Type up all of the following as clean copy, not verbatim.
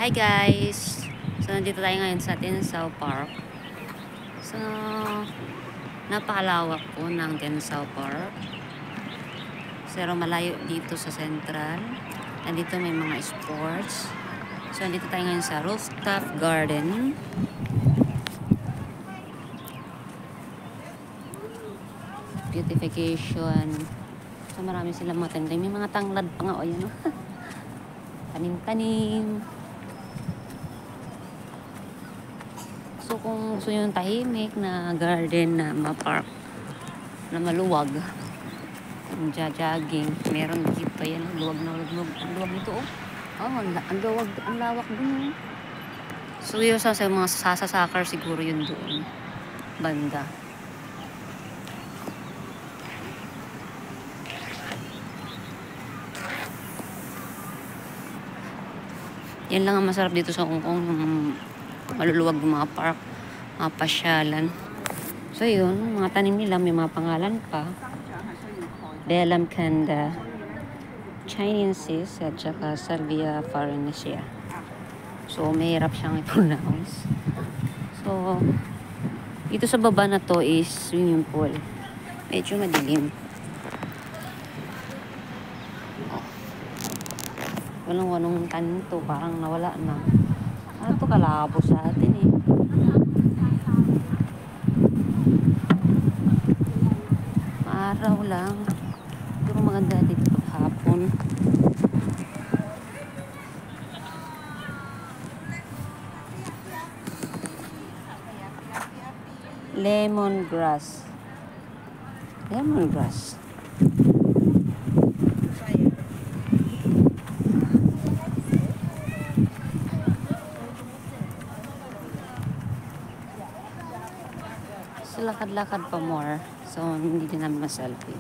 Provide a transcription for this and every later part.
Hi guys! So, nandito tayo ngayon sa Tinsao Park. So, napakalawak po ng Tinsao Park. Pero malayo dito sa Central. Nandito may mga sports. So, nandito tayo ngayon sa rooftop garden. Beautification. So, marami silang mga tanda. May mga tanglad pa nga. O, yan o. Tanim-tanim. So, kung gusto nyo yung tahimik na garden na ma-park na maluwag, yung jogging, meron dito yan, luwag na luwag. Ang luwag nito, oh. Oh, ang lawak dun, eh. So, yun sa mga sasasakar siguro yun doon. Banda. Yan lang ang masarap dito sa Hong Kong, yung maluluwag ng mga park, mga pasyalan. So yun, mga tanim nila, may mga pangalan pa. Delam Kanda, Chinensis, at saka Salvia Farinaceae. So, mahirap siyang i-pronounce. So, dito sa baba na to is swimming pool. Medyo madilim. Walang tanim to, parang nawala na. Ano to, kalabo sa atin eh. Maaraw lang. Pero maganda dito paghapon. Lemongrass. Lemongrass. So, lakad-lakad pa more. So, hindi din namin ma-selfie.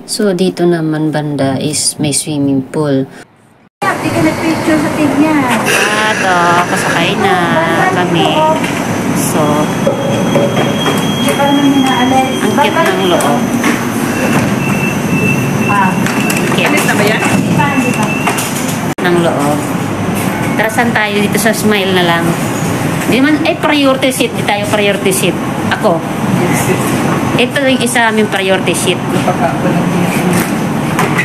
So, dito naman banda is may swimming pool. Hindi ka nag-picture sa tignya. Ito, kasakay na kami. So, ang cute ng loob. Cute na ba yan? Ng loob. Tarasan tayo dito sa Smile na lang. Di man, priority seat. Di tayo priority seat. Ako. Ito yung isa aming priority seat.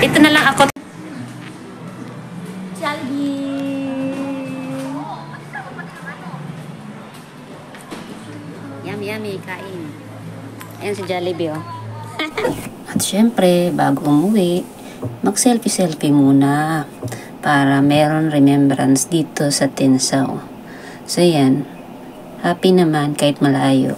Ito na lang ako. Jollibee! Yummy, kain. Ayan si Jollibee, oh. At syempre, bago umuwi, mag-selfie-selfie muna para meron remembrance dito sa Tinsao. So yan, happy naman kahit malayo.